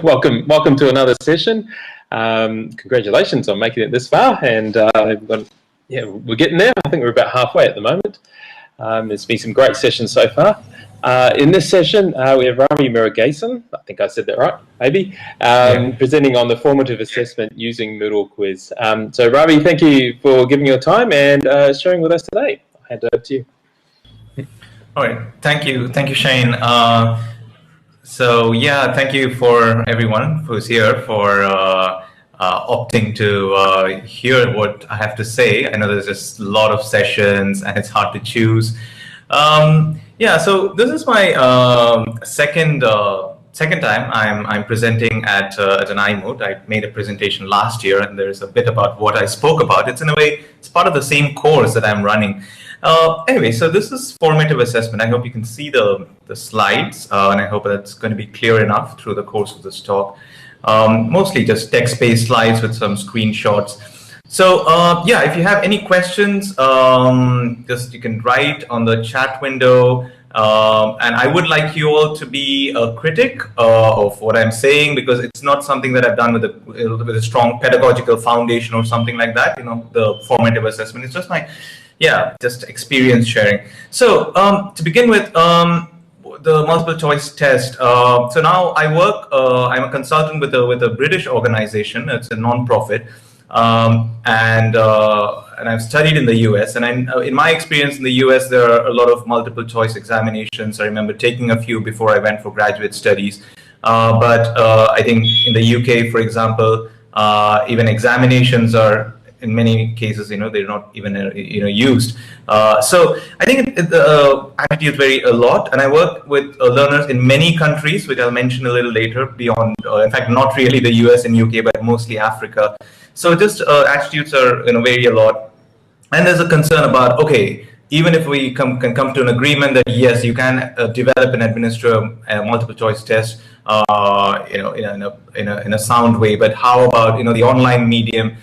welcome to another session. Congratulations on making it this far, and we're getting there. I think we're about halfway at the moment. There's been some great sessions so far. In this session, we have Ravi Murugesan, I think I said that right, maybe, presenting on the formative assessment using Moodle Quiz. So Ravi, thank you for giving your time and sharing with us today. I'll hand it over to you. All right, thank you, Shane. Thank you for everyone who's here for opting to hear what I have to say. I know there's just a lot of sessions and it's hard to choose. So this is my second time I'm presenting at an iMoot. I made a presentation last year, and there's a bit about what I spoke about. It's in a way, it's part of the same course that I'm running. Anyway, so this is formative assessment. I hope you can see the slides, and I hope that's going to be clear enough through the course of this talk. Mostly just text-based slides with some screenshots. So if you have any questions, you can write on the chat window. And I would like you all to be a critic of what I'm saying, because it's not something that I've done with a strong pedagogical foundation or something like that. You know, the formative assessment. It's just my just experience sharing. So to begin with, the multiple choice test. So now I work. I'm a consultant with a British organization. It's a non-profit. And I've studied in the US, and in my experience in the US, there are a lot of multiple choice examinations. I remember taking a few before I went for graduate studies. But I think in the UK, for example, even examinations are, in many cases, they're not even used. So I think the attitude vary a lot, and I work with learners in many countries, which I'll mention a little later. Beyond, in fact, not really the US and UK, but mostly Africa. So just attitudes are vary a lot, and there's a concern about, okay, even if we can come to an agreement that yes, you can develop and administer a multiple choice test, in a sound way, but how about the online medium?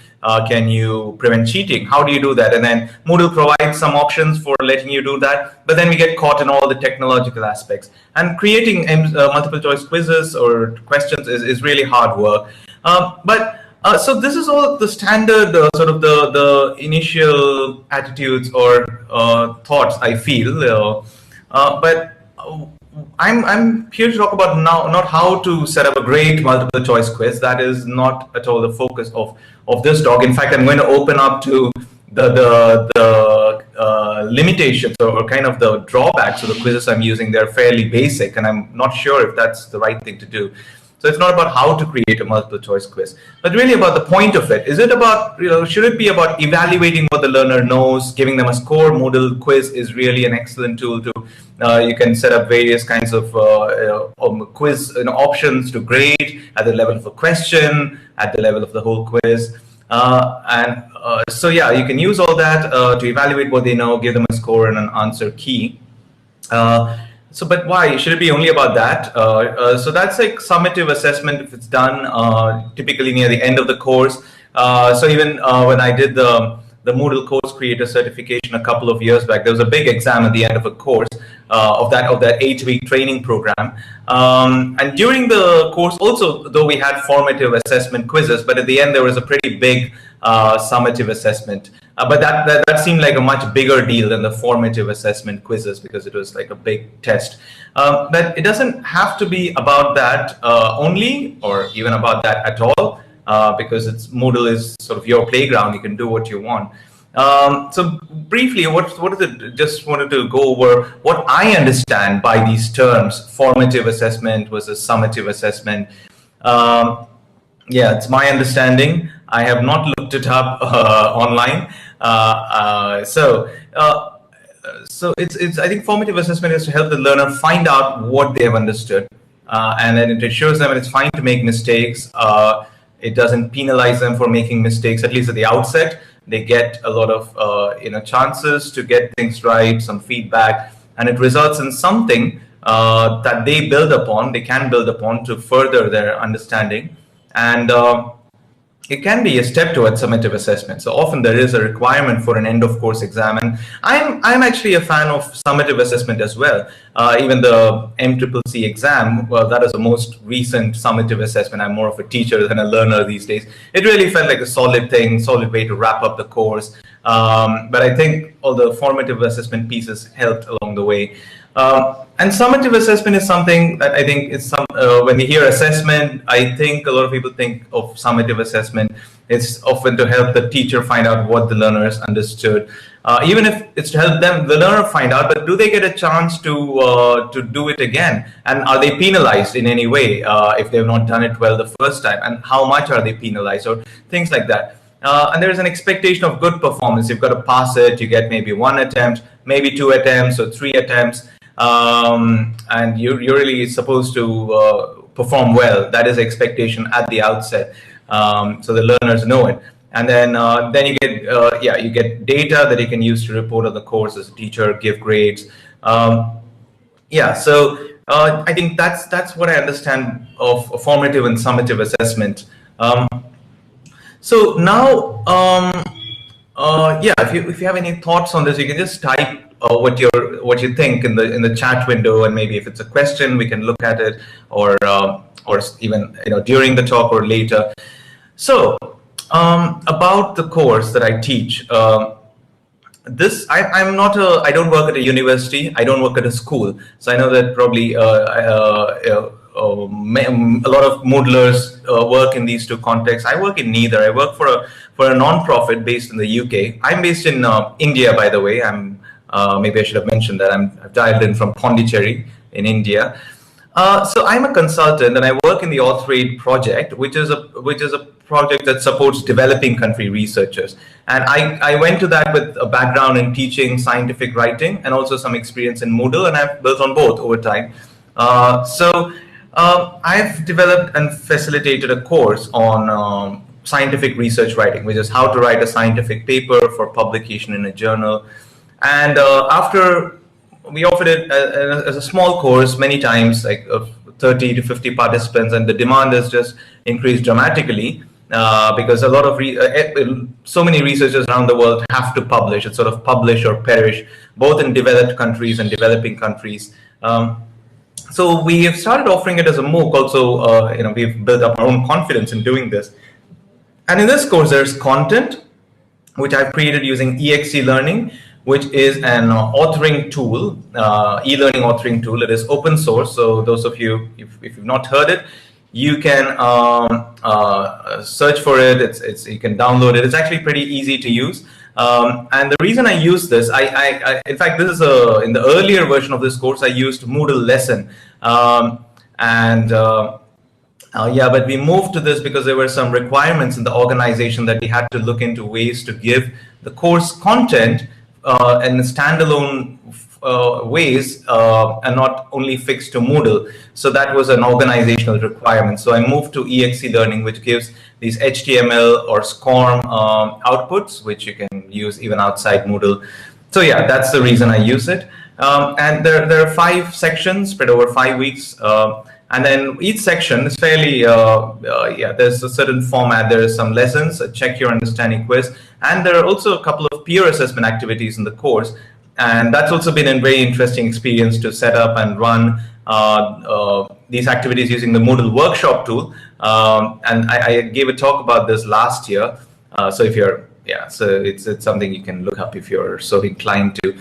Can you prevent cheating? How do you do that? And then Moodle provides some options for letting you do that, but then we get caught in all the technological aspects. And creating multiple choice quizzes or questions is really hard work. So this is all the standard sort of the initial attitudes or thoughts I feel. But I'm here to talk about now not how to set up a great multiple choice quiz. That is not at all the focus of this talk. In fact, I'm going to open up to the limitations or kind of the drawbacks of the quizzes I'm using. They're fairly basic, and I'm not sure if that's the right thing to do. So it's not about how to create a multiple choice quiz, but really about the point of it. Is it about, should it be about evaluating what the learner knows, giving them a score? Moodle Quiz is really an excellent tool to, you can set up various kinds of quiz options to grade at the level of a question, at the level of the whole quiz. You can use all that to evaluate what they know, give them a score and an answer key. But why? Should it be only about that? So that's like summative assessment if it's done typically near the end of the course. So even when I did the Moodle Course Creator Certification a couple of years back, there was a big exam at the end of a course of that 8-week training program. And during the course also, though we had formative assessment quizzes, but at the end there was a pretty big summative assessment. But that seemed like a much bigger deal than the formative assessment quizzes, because it was like a big test. But it doesn't have to be about that only, or even about that at all, because Moodle is sort of your playground. You can do what you want. So briefly, what is it? Just wanted to go over what I understand by these terms: formative assessment versus summative assessment. It's my understanding. I have not looked it up online. So it's I think formative assessment is to help the learner find out what they have understood, and then it assures them it's fine to make mistakes. It doesn't penalize them for making mistakes, at least at the outset. They get a lot of chances to get things right, some feedback, and it results in something that they can build upon to further their understanding. And it can be a step towards summative assessment. So often there is a requirement for an end of course exam, and I'm actually a fan of summative assessment as well. Even the MCCC exam, well, that is the most recent summative assessment. I'm more of a teacher than a learner these days. It really felt like a solid thing, solid way to wrap up the course. But I think all the formative assessment pieces helped along the way. And summative assessment is something that I think is when you hear assessment, I think a lot of people think of summative assessment. It's often to help the teacher find out what the learner has understood, even if it's to help the learner find out. But do they get a chance to do it again? And are they penalized in any way if they've not done it well the first time? And how much are they penalized, or things like that? And there's an expectation of good performance. You've got to pass it. You get maybe 1 attempt, maybe 2 attempts, or 3 attempts. And you're really supposed to perform well. That is expectation at the outset, so the learners know it. And then you get you get data that you can use to report on the course as a teacher, give grades. So I think that's what I understand of formative and summative assessment. So now, if you have any thoughts on this, you can just type what you think in the chat window, and maybe if it's a question, we can look at it, or even during the talk or later. So about the course that I teach, I don't work at a university, I don't work at a school, so I know that probably a lot of Moodlers work in these two contexts. I work in neither. I work for a non-profit based in the UK. I'm based in India, by the way. Maybe I should have mentioned that I've dialed in from Pondicherry in India. So I'm a consultant, and I work in the Author-Aid project, which is a project that supports developing country researchers. And I went to that with a background in teaching scientific writing and also some experience in Moodle, and I've built on both over time. I've developed and facilitated a course on scientific research writing, which is how to write a scientific paper for publication in a journal. And after we offered it as a small course many times, like 30 to 50 participants, and the demand has just increased dramatically because a lot of so many researchers around the world have to publish. It's sort of publish or perish, both in developed countries and developing countries. So we have started offering it as a MOOC. Also, we've built up our own confidence in doing this. And in this course, there's content, which I've created using EXE Learning, which is an authoring tool, e-learning authoring tool. It is open source. So those of you, if you've not heard it, you can search for it. You can download it. It's actually pretty easy to use. And the reason I use this, in fact, this is in the earlier version of this course, I used Moodle Lesson. But we moved to this because there were some requirements in the organization that we had to look into ways to give the course content in standalone ways and not only fixed to Moodle. So that was an organizational requirement. So I moved to EXE Learning, which gives these HTML or SCORM outputs, which you can use even outside Moodle. So yeah, that's the reason I use it. And there are 5 sections spread over 5 weeks. And then each section is fairly, there's a certain format. There is some lessons, a check your understanding quiz, and there are also a couple of peer assessment activities in the course. And that's also been a very interesting experience to set up and run these activities using the Moodle workshop tool. And I gave a talk about this last year. So if you're, so it's something you can look up if you're so inclined to.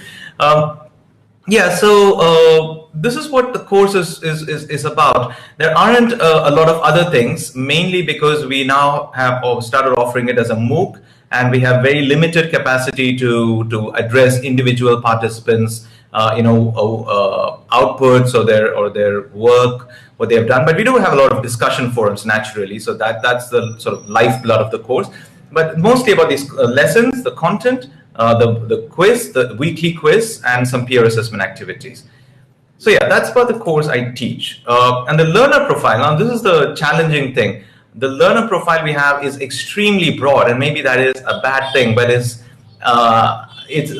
So this is what the course is about. There aren't a lot of other things, mainly because we now have started offering it as a MOOC, and we have very limited capacity to address individual participants, outputs or their work, what they have done. But we do have a lot of discussion forums naturally, so that's the sort of lifeblood of the course. But mostly about these lessons, the content, the quiz, the weekly quiz, and some peer assessment activities. So yeah, that's about the course I teach. And the learner profile, now this is the challenging thing. The learner profile we have is extremely broad, and maybe that is a bad thing, but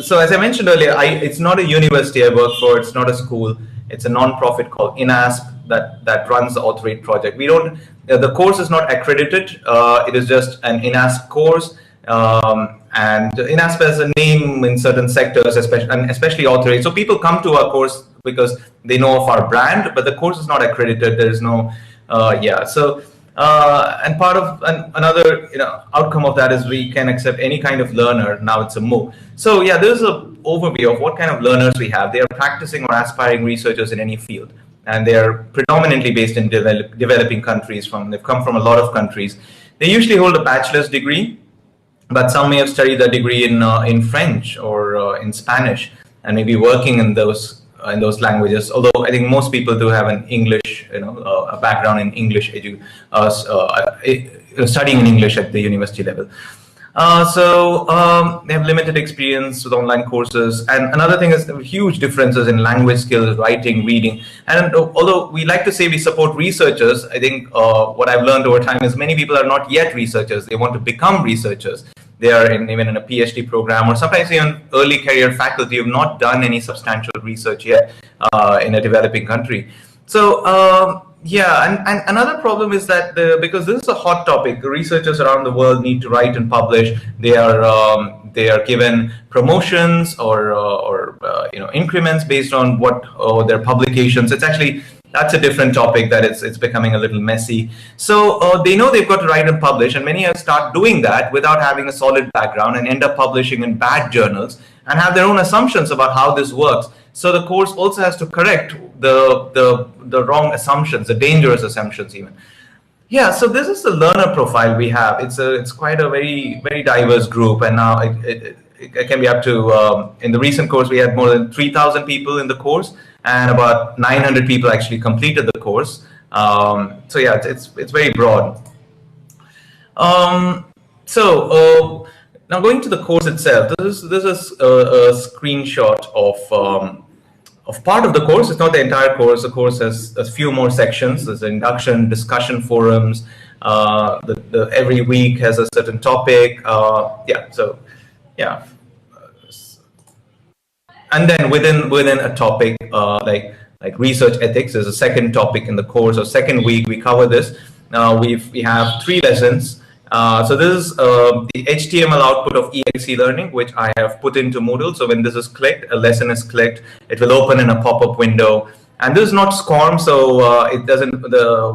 so as I mentioned earlier, it's not a university I work for, it's not a school, it's a non-profit called INASP. that runs the Authorate project. We don't. The course is not accredited. It is just an INASP course, and INASP has a name in certain sectors, especially Authorate. So people come to our course because they know of our brand, but the course is not accredited. There is no, So. And part of another outcome of that is we can accept any kind of learner. Now it's a MOOC. So yeah, there's an overview of what kind of learners we have. They are practicing or aspiring researchers in any field, and they are predominantly based in developing countries. They've come from a lot of countries. They usually hold a bachelor's degree, but some may have studied the degree in French or in Spanish, and maybe working in those languages. Although I think most people do have an English, a background in English, studying in English at the university level. So they have limited experience with online courses. And another thing is huge differences in language skills, writing, reading. And although we like to say we support researchers, I think what I've learned over time is many people are not yet researchers. They want to become researchers. They are even in a PhD program, or sometimes even early career faculty who have not done any substantial research yet in a developing country. So and another problem is that because this is a hot topic, researchers around the world need to write and publish. They are given promotions or increments based on what their publications. That's a different topic that it's becoming a little messy. So they know they've got to write and publish, and many start doing that without having a solid background and end up publishing in bad journals and have their own assumptions about how this works. So the course also has to correct the wrong assumptions, the dangerous assumptions even. Yeah, so this is the learner profile we have. It's quite a very, very diverse group, and now it can be up to, in the recent course, we had more than 3,000 people in the course, and about 900 people actually completed the course. So yeah, it's very broad. Now going to the course itself, this is a screenshot of part of the course. It's not the entire course. The course has a few more sections. There's induction, discussion forums. Every week has a certain topic. And then within a topic like research ethics, there's a second topic in the course. Or second week we cover this. We have 3 lessons. So this is the HTML output of EXE learning, which I have put into Moodle. So when this is clicked, a lesson is clicked, it will open in a pop-up window. And this is not SCORM, so it doesn't.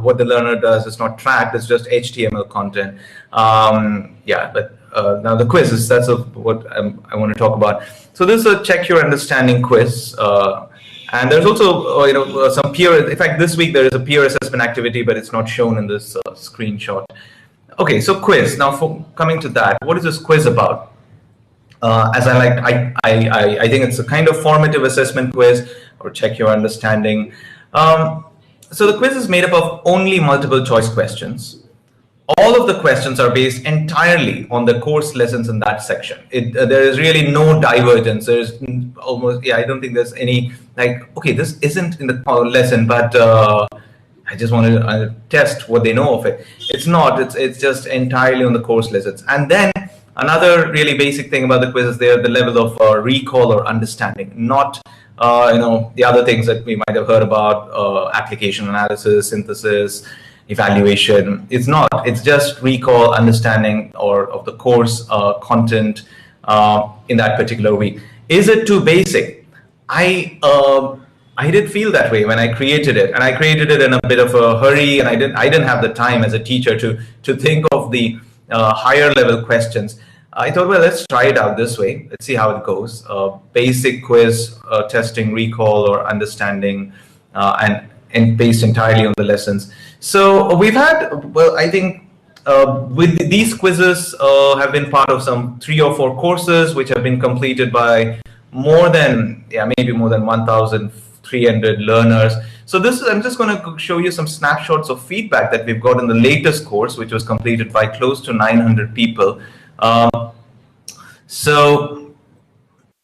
What the learner does is not tracked. It's just HTML content. Now the quiz is what I want to talk about. So this is a check your understanding quiz. And there's also some peer. In fact, this week there is a peer assessment activity, but it's not shown in this screenshot. Okay, so quiz. Now, coming to that, what is this quiz about? I think it's a kind of formative assessment quiz or check your understanding. So the quiz is made up of only multiple choice questions. All of the questions are based entirely on the course lessons in that section. There is really no divergence. There's I don't think there's any this isn't in the lesson, but I just want to test what they know of it. It's not. It's just entirely on the course lessons. And then another really basic thing about the quiz is the level of recall or understanding, not the other things that we might have heard about, application analysis, synthesis, evaluation. It's not. It's just recall, understanding, of the course content in that particular week. Is it too basic? I did feel that way when I created it, and I created it in a bit of a hurry, and I didn't have the time as a teacher to think of the higher level questions. I thought, well, let's try it out this way. Let's see how it goes. Basic quiz, testing recall or understanding, and based entirely on the lessons. So we've had, I think with these quizzes have been part of some 3 or 4 courses which have been completed by maybe more than 1,300 learners. So I'm just going to show you some snapshots of feedback that we've got in the latest course, which was completed by close to 900 people.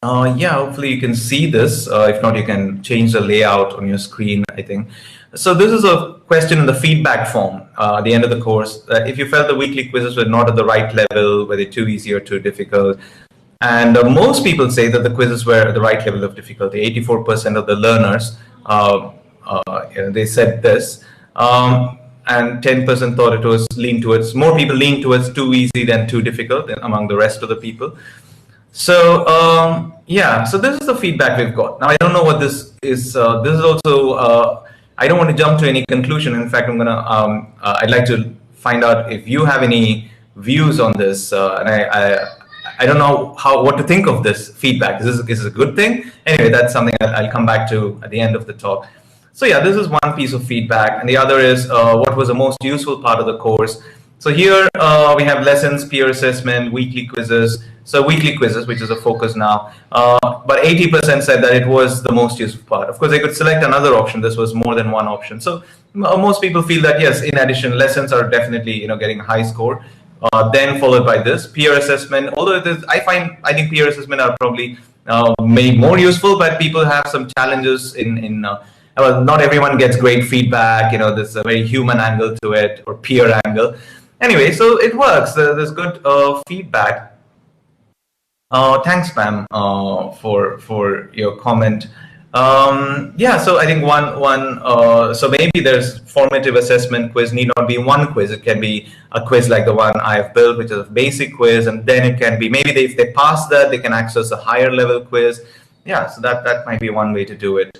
Hopefully you can see this. If not, you can change the layout on your screen, I think. So this is a question in the feedback form at the end of the course. If you felt the weekly quizzes were not at the right level, were they too easy or too difficult? And most people say that the quizzes were at the right level of difficulty. 84% of the learners they said this, and 10% thought it was more people lean towards too easy than too difficult among the rest of the people. So yeah, so this is the feedback we've got. Now I don't know what this is. This is also I don't want to jump to any conclusion. In fact, I'm gonna I'd like to find out if you have any views on this, and I don't know what to think of this feedback. Is this a good thing? Anyway, that's something I'll come back to at the end of the talk. So yeah, this is one piece of feedback, and the other is what was the most useful part of the course. So here we have lessons, peer assessment, weekly quizzes. So weekly quizzes, which is a focus now, but 80% said that it was the most useful part. Of course, they could select another option. This was more than one option. So most people feel that yes, in addition, lessons are definitely getting a high score. Then followed by this peer assessment. Although it is, I think peer assessment are probably maybe more useful, but people have some challenges in well, not everyone gets great feedback. There's a very human angle to it, or peer angle. Anyway, so it works. There's good feedback. Thanks, Pam, for your comment. Yeah, so I think so maybe there's formative assessment quiz need not be one quiz. It can be a quiz like the one I've built, which is a basic quiz, and then it can be maybe if they pass that, they can access a higher level quiz. Yeah, so that might be one way to do it.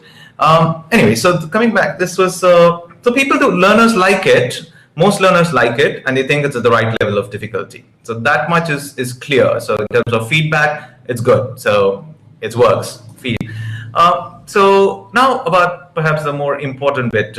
Anyway, so coming back, this was so learners like it. Most learners like it, and they think it's at the right level of difficulty. So that much is clear. So in terms of feedback, it's good. So it works. So now about perhaps the more important bit,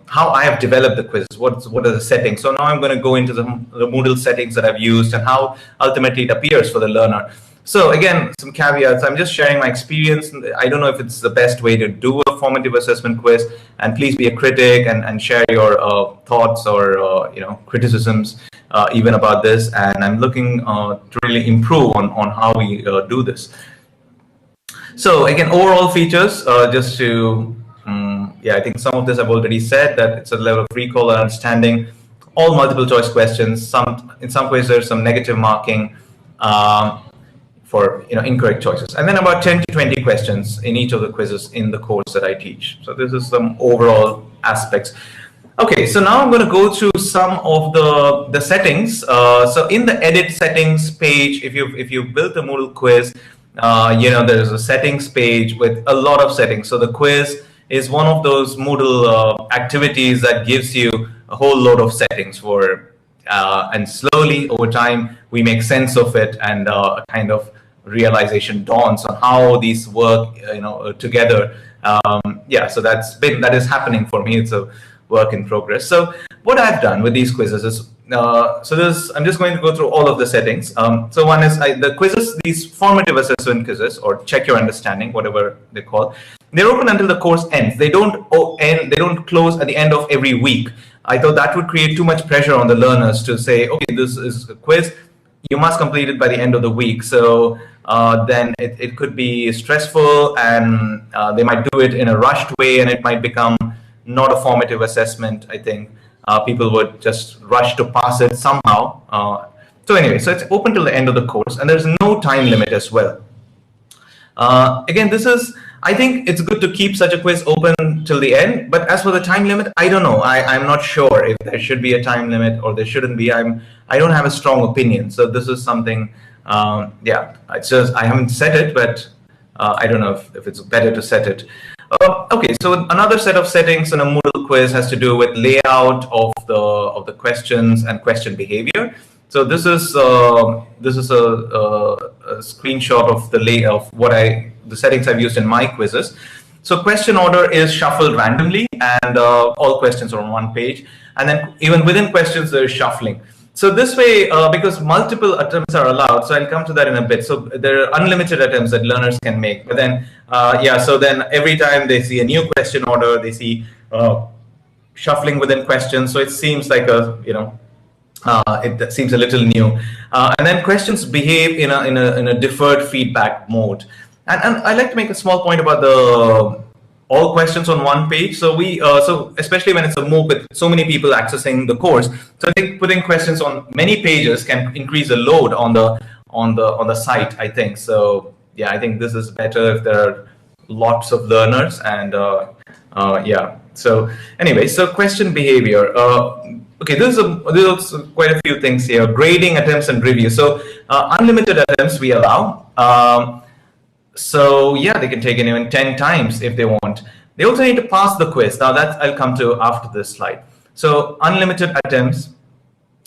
how I have developed the quizzes. What are the settings? So now I'm going to go into the Moodle settings that I've used and how ultimately it appears for the learner. So again, some caveats. I'm just sharing my experience. I don't know if it's the best way to do a formative assessment quiz, and please be a critic and share your thoughts or criticisms even about this. And I'm looking to really improve on how we do this. So again, overall features, just to I think some of this I've already said, that it's a level of recall and understanding, all multiple choice questions. In some quizzes there's some negative marking for incorrect choices, and then about 10 to 20 questions in each of the quizzes in the course that I teach. So this is some overall aspects. Okay, so now I'm going to go through some of the settings. So in the edit settings page, if you built a Moodle quiz, there's a settings page with a lot of settings. So the quiz is one of those Moodle activities that gives you a whole load of settings for, and slowly over time we make sense of it, and a kind of realization dawns on how these work, together. Yeah, so that is happening for me. It's a work in progress. So what I've done with these quizzes is, I'm just going to go through all of the settings. So one is the quizzes, these formative assessment quizzes, or check your understanding, whatever they call. They're open until the course ends. They don't end. They don't close at the end of every week. I thought that would create too much pressure on the learners to say, okay, this is a quiz, you must complete it by the end of the week. So then it could be stressful, and they might do it in a rushed way, and it might become not a formative assessment. I think people would just rush to pass it somehow. So anyway, so it's open till the end of the course, and there's no time limit as well. Again, I think it's good to keep such a quiz open till the end, but as for the time limit, I don't know. I'm not sure if there should be a time limit or there shouldn't be. I don't have a strong opinion. So this is something, yeah, I haven't set it, but I don't know if it's better to set it. Okay, so another set of settings in a Moodle quiz has to do with layout of the questions and question behavior. So this is a screenshot of the settings I've used in my quizzes. So question order is shuffled randomly, and all questions are on one page. And then even within questions, there is shuffling. So this way, because multiple attempts are allowed, so I'll come to that in a bit. So there are unlimited attempts that learners can make. But then, yeah, so then every time they see a new question order, they see shuffling within questions. So it seems like it seems a little new. And then questions behave in a deferred feedback mode. And I like to make a small point about all questions on one page. So so especially when it's a MOOC with so many people accessing the course, so I think putting questions on many pages can increase the load on the site, I think. So yeah, I think this is better if there are lots of learners, and yeah, So anyway, so question behavior. Okay, there's quite a few things here. Grading attempts and review. So unlimited attempts we allow. So yeah, they can take it even 10 times if they want. They also need to pass the quiz. Now that I'll come to after this slide. So unlimited attempts,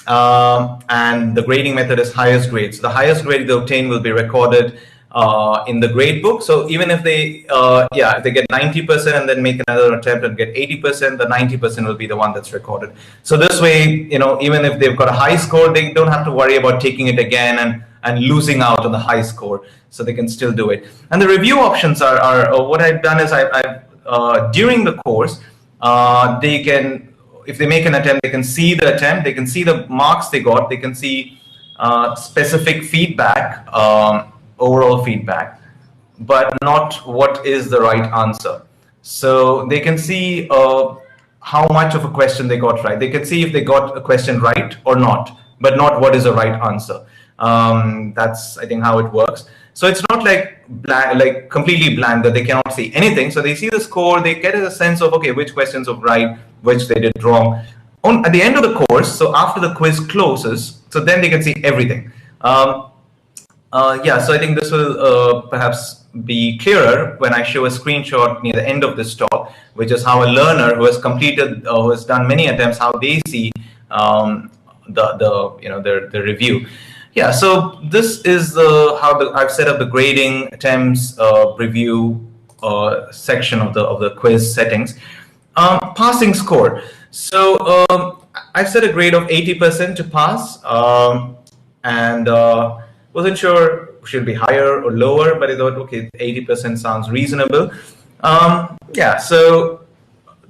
and the grading method is highest grade. So the highest grade they obtain will be recorded in the grade book. So even if they, if they get 90% and then make another attempt and get 80%, the 90% will be the one that's recorded. So this way, even if they've got a high score, they don't have to worry about taking it again and losing out on the high score. So they can still do it. And the review options are what I've done is during the course, they can, if they make an attempt, they can see the attempt, they can see the marks they got, they can see specific feedback, overall feedback, but not what is the right answer. So they can see how much of a question they got right. They can see if they got a question right or not, but not what is the right answer. That's, I think, how it works. So it's not like completely blank that they cannot see anything. So they see the score, they get a sense of, okay, which questions are right, which they did wrong. At the end of the course, so after the quiz closes, so then they can see everything. So I think this will perhaps be clearer when I show a screenshot near the end of this talk, which is how a learner who has completed, who has done many attempts, how they see the review. Yeah, so this is how I've set up the grading attempts review section of the quiz settings. Passing score. So I've set a grade of 80% to pass, and wasn't sure should be higher or lower, but I thought, okay, 80% sounds reasonable. So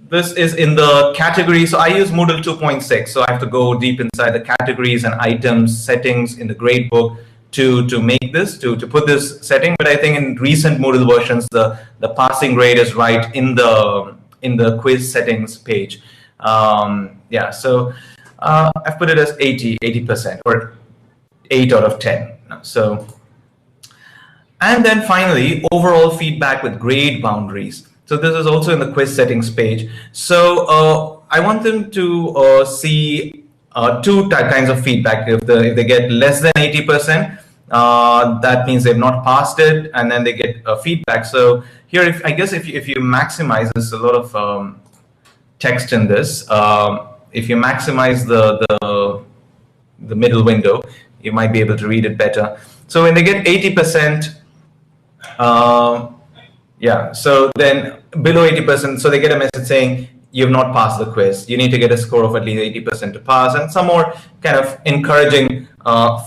this is in the category. So I use Moodle 2.6, so I have to go deep inside the categories and items settings in the grade book to make this, to put this setting. But I think in recent Moodle versions, the passing grade is right in the quiz settings page. So I've put it as 80% or 8 out of 10. So, and then finally, overall feedback with grade boundaries. So this is also in the quiz settings page. So I want them to see two kinds of feedback. If they get less than 80%, that means they've not passed it, and then they get feedback. So here, if you maximize, there's a lot of text in this. If you maximize the middle window, you might be able to read it better. So when they get 80%, so then below 80%, so they get a message saying you've not passed the quiz. You need to get a score of at least 80% to pass, and some more kind of encouraging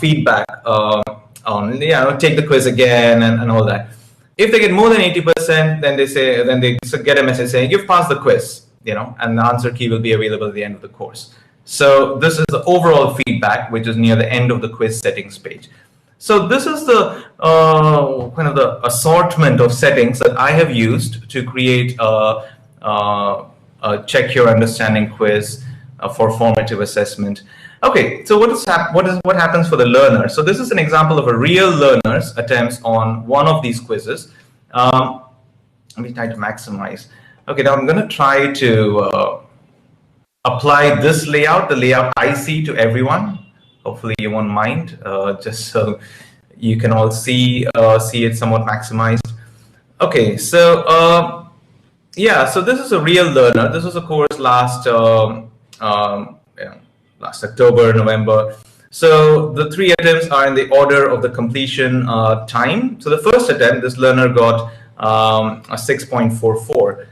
feedback on, take the quiz again and all that. If they get more than 80%, then they get a message saying you've passed the quiz, and the answer key will be available at the end of the course. So this is the overall feedback, which is near the end of the quiz settings page. So this is the kind of the assortment of settings that I have used to create a check your understanding quiz for formative assessment. Okay, so what happens for the learner? So this is an example of a real learner's attempts on one of these quizzes. Let me try to maximize. Okay, now I'm going to try to apply this layout, the layout I see, to everyone. Hopefully you won't mind, just so you can all see it somewhat maximized. Okay, so so this is a real learner. This was a course last October, November. So the 3 attempts are in the order of the completion time. So the first attempt, this learner got a 6.44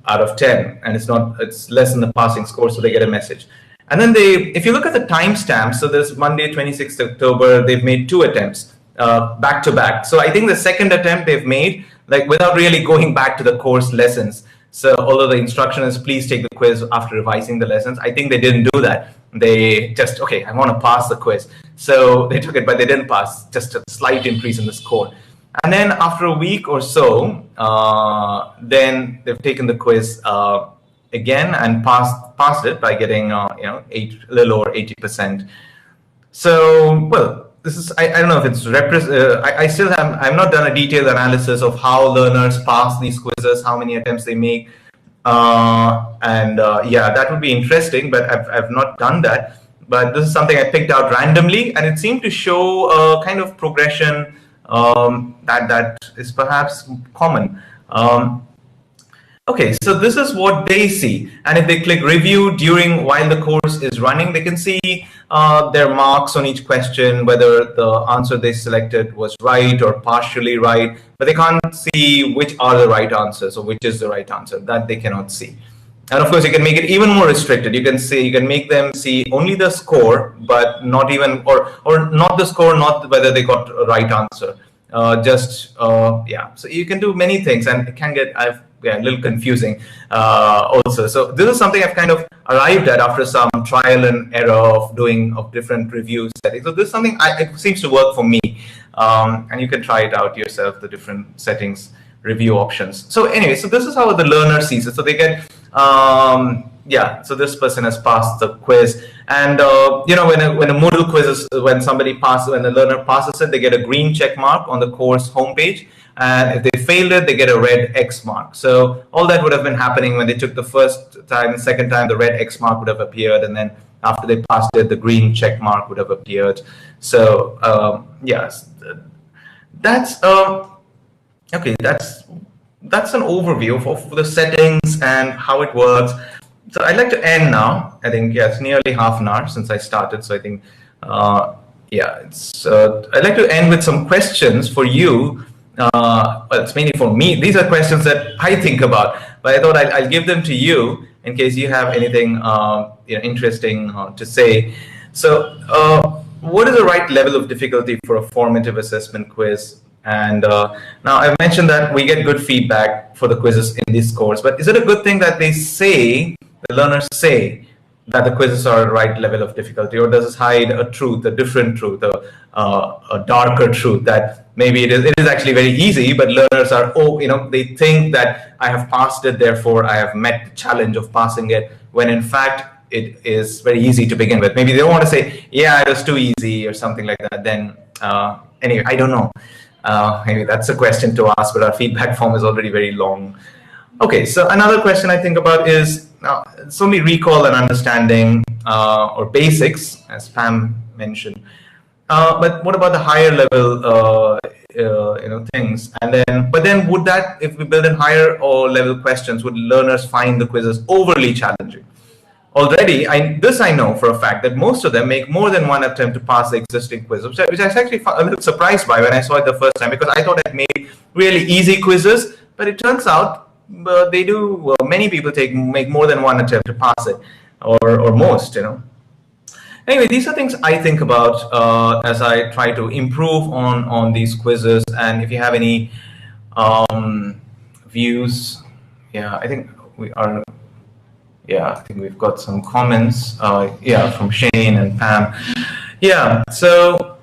out of 10, and it's less than the passing score, so they get a message. And then if you look at the timestamp, so this Monday, 26th October, they've made 2 attempts back to back. So I think the second attempt they've made, without really going back to the course lessons. So although the instruction is please take the quiz after revising the lessons, I think they didn't do that. They just, okay, I want to pass the quiz. So they took it, but they didn't pass, just a slight increase in the score. And then after a week or so, then they've taken the quiz again and passed it by getting a little over 80%. So, well, this is, I don't know if it's I've not done a detailed analysis of how learners pass these quizzes, how many attempts they make. Yeah, that would be interesting, but I've not done that. But this is something I picked out randomly, and it seemed to show a kind of progression that is perhaps common. Okay, so this is what they see, and if they click review during while the course is running, they can see their marks on each question, whether the answer they selected was right or partially right, but they can't see which are the right answers or which is the right answer. That they cannot see. And of course, you can make it even more restricted. You can make them see only the score, but not even or not the score, not whether they got a right answer. Yeah. So you can do many things, and it can get a little confusing also. So this is something I've kind of arrived at after some trial and error of different review settings. So this is something it seems to work for me, and you can try it out yourself, the different settings, review options. So anyway, so this is how the learner sees it. So they get yeah, so this person has passed the quiz, and you know, when a Moodle quiz is, when the learner passes it, they get a green check mark on the course homepage, and if they failed it, they get a red X mark. So all that would have been happening when they took the first time, the second time, the red X mark would have appeared, and then after they passed it, the green check mark would have appeared. So yes, that's okay. That's an overview of the settings and how it works. So I'd like to end now. I think, yeah, it's nearly half an hour since I started. So I think, yeah, I'd like to end with some questions for you. Well, it's mainly for me. These are questions that I think about, but I thought I'll give them to you in case you have anything interesting to say. So what is the right level of difficulty for a formative assessment quiz? And now I've mentioned that we get good feedback for the quizzes in this course, but is it a good thing that the learners say that the quizzes are a right level of difficulty, or does this hide a truth, a different truth, a darker truth, that maybe it is actually very easy, but learners are, they think that I have passed it, therefore I have met the challenge of passing it, when in fact it is very easy to begin with. Maybe they don't want to say, yeah, it was too easy or something like that. Then anyway, I don't know. Maybe that's a question to ask, but our feedback form is already very long. Okay, so another question I think about is, it's only recall and understanding or basics, as Pam mentioned. But what about the higher level things? And then would that, if we build in higher or level questions, would learners find the quizzes overly challenging? Already, I know for a fact that most of them make more than one attempt to pass the existing quiz, which I was actually a little surprised by when I saw it the first time, because I thought it made really easy quizzes, but it turns out they do. Well, many people make more than one attempt to pass it, or most, Anyway, these are things I think about as I try to improve on these quizzes. And if you have any views, yeah, I think we are. Yeah, I think we've got some comments. Yeah, from Shane and Pam. Yeah, so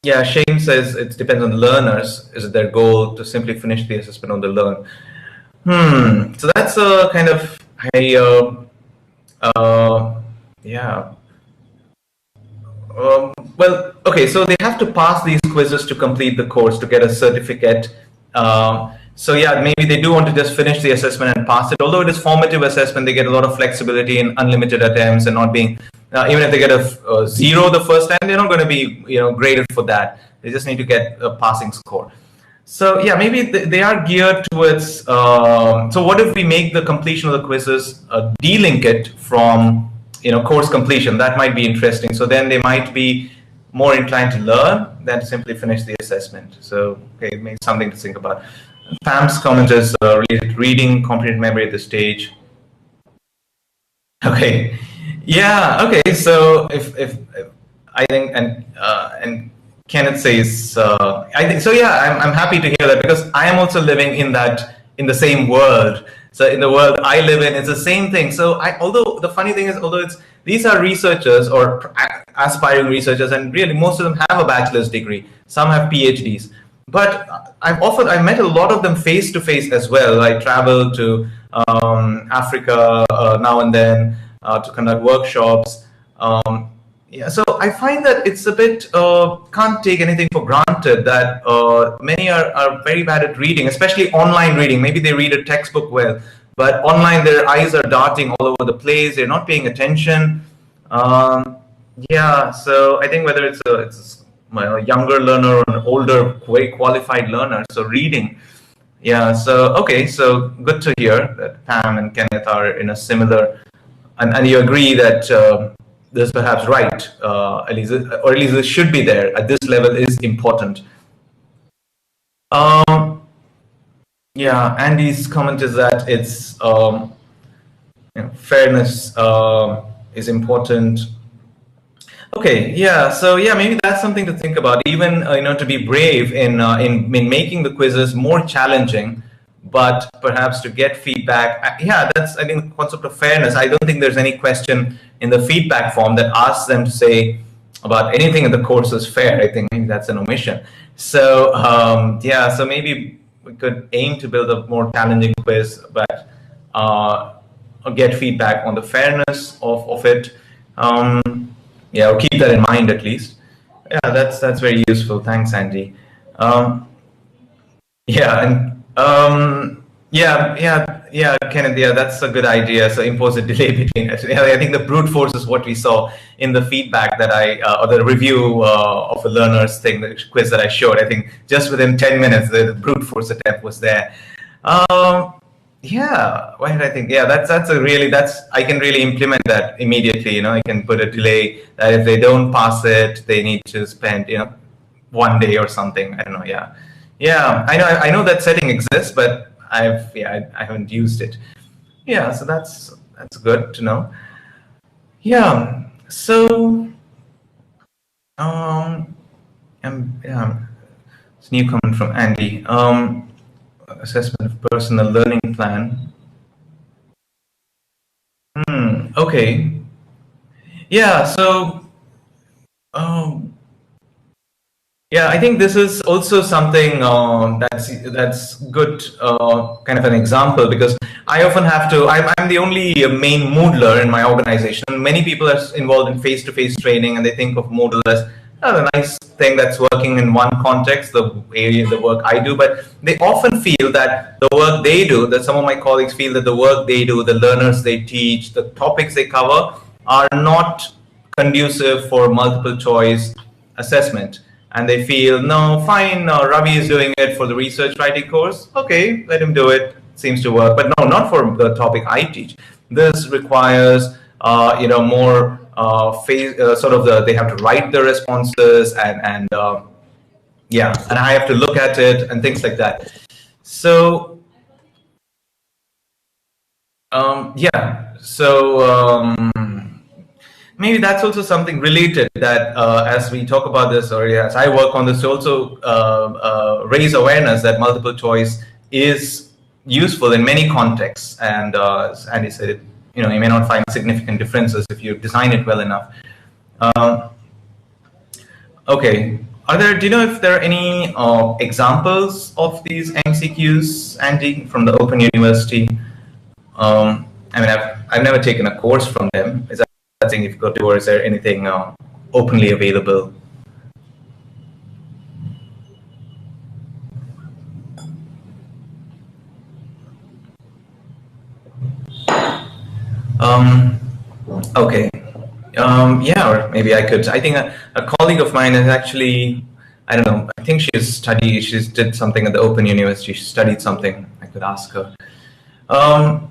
yeah, Shane says it depends on the learners. Is it their goal to simply finish the assessment on the learn? So that's a kind of yeah. Well, okay, so they have to pass these quizzes to complete the course to get a certificate. So yeah, maybe they do want to just finish the assessment and pass it. Although it is formative assessment, they get a lot of flexibility in unlimited attempts and not being, even if they get a 0 the first time, they're not going to be graded for that. They just need to get a passing score. So yeah, maybe they are geared towards, so what if we make the completion of the quizzes, de-link it from course completion? That might be interesting. So then they might be more inclined to learn than to simply finish the assessment. So okay, maybe something to think about. Pam's comment is reading comprehensive memory at this stage. Okay, yeah, okay. So if I think and Kenneth says I think so. Yeah, I'm happy to hear that, because I am also living in the same world. So in the world I live in, it's the same thing. So although the funny thing is, these are researchers or aspiring researchers, and really most of them have a bachelor's degree. Some have PhDs. But I've met a lot of them face to face as well. I travel to Africa now and then to conduct workshops. Yeah, so I find that it's a bit, can't take anything for granted, that many are very bad at reading, especially online reading. Maybe they read a textbook well, but online their eyes are darting all over the place. They're not paying attention. Yeah, so I think whether it's a younger learner or an older, very qualified learner, so reading. Yeah, so okay, so good to hear that Pam and Kenneth are in a similar, and you agree that this perhaps right, at least it should be there at this level is important. Yeah, Andy's comment is that it's fairness is important. Okay, yeah, so yeah, maybe that's something to think about. Even to be brave in making the quizzes more challenging, but perhaps to get feedback. Yeah, that's I think the concept of fairness. I don't think there's any question in the feedback form that asks them to say about anything in the course is fair. I think maybe that's an omission. So yeah, so maybe we could aim to build a more challenging quiz, but get feedback on the fairness of it. Yeah, I'll keep that in mind at least. Yeah, that's very useful. Thanks, Andy. Yeah, and yeah, Kenneth. Yeah, that's a good idea. So impose a delay between. I think the brute force is what we saw in the feedback that or the review of a learner's thing, the quiz that I showed. I think just within 10 minutes, the brute force attempt was there. Yeah, why did I think? Yeah, that's I can really implement that immediately. I can put a delay that if they don't pass it, they need to spend 1 day or something. I don't know. Yeah, I know that setting exists, but I haven't used it. Yeah, so that's good to know. Yeah, so it's a new comment from Andy. Assessment of personal learning plan. Okay. Yeah, so yeah, I think this is also something that's good, kind of an example, because I often have to. I'm the only main Moodler in my organization. Many people are involved in face-to-face training, and they think of Moodle as a nice thing that's working in one context, the area, the work I do. But they often feel that the work they do, that some of my colleagues feel that the work they do, the learners they teach, the topics they cover, are not conducive for multiple choice assessment. And they feel, no, fine, Ravi is doing it for the research writing course. Okay, let him do it. Seems to work. But no, not for the topic I teach. This requires, more they have to write the responses and yeah, and I have to look at it and things like that. So yeah, so maybe that's also something related that as we talk about this, or as I work on this, to also raise awareness that multiple choice is useful in many contexts. And as Andy said, it, you may not find significant differences if you design it well enough. Okay, do you know if there are any examples of these MCQs, Andy, from the Open University? I mean, I've never taken a course from them. Is that something you've got to, or is there anything openly available? Okay. Yeah, or maybe I could. I think a colleague of mine is actually, I don't know, I think she did something at the Open University. She studied something. I could ask her.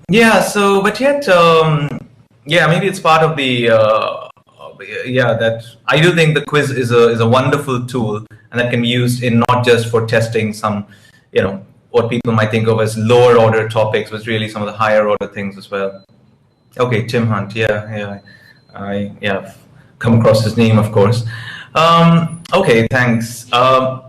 Yeah, so, but yet, yeah, maybe it's part of the, yeah, that I do think the quiz is a wonderful tool, and that can be used in not just for testing some, what people might think of as lower order topics, but really some of the higher order things as well. Okay, Tim Hunt, yeah, I've come across his name, of course. Okay, thanks. Well,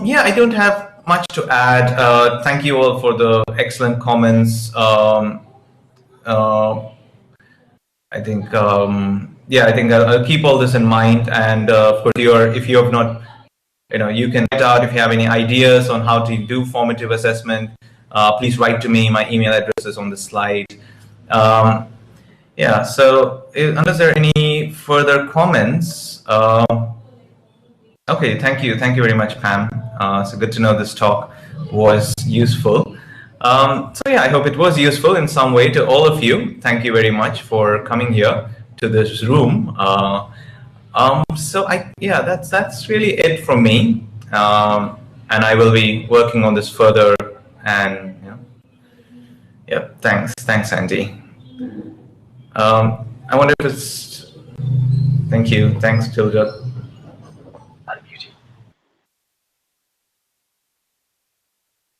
yeah, I don't have much to add. Thank you all for the excellent comments. I think, yeah, I think I'll keep all this in mind. And of course, if you have not, you can write out if you have any ideas on how to do formative assessment. Please write to me. My email address is on the slide. Yeah, so unless there are any further comments, okay, thank you very much, Pam. So good to know this talk was useful. So yeah, I hope it was useful in some way to all of you. Thank you very much for coming here to this room. So yeah, that's really it from me. And I will be working on this further. And yeah, thanks, Andy. I wanted to thank you. Thanks, Julia.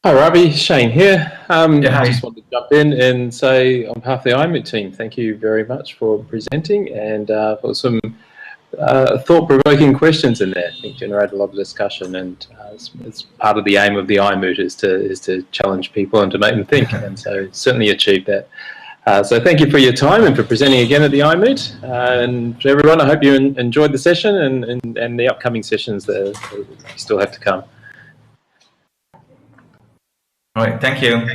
Hi, Ravi. Shane here. Yeah, I just wanted to jump in and say, on behalf of the iMoot team, thank you very much for presenting and for some thought-provoking questions in there. I think generated a lot of discussion, and it's part of the aim of the iMoot is to challenge people and to make them think, and so certainly achieved that. So thank you for your time and for presenting again at the iMoot. And to everyone, I hope you enjoyed the session and the upcoming sessions that still have to come. all right, thank you.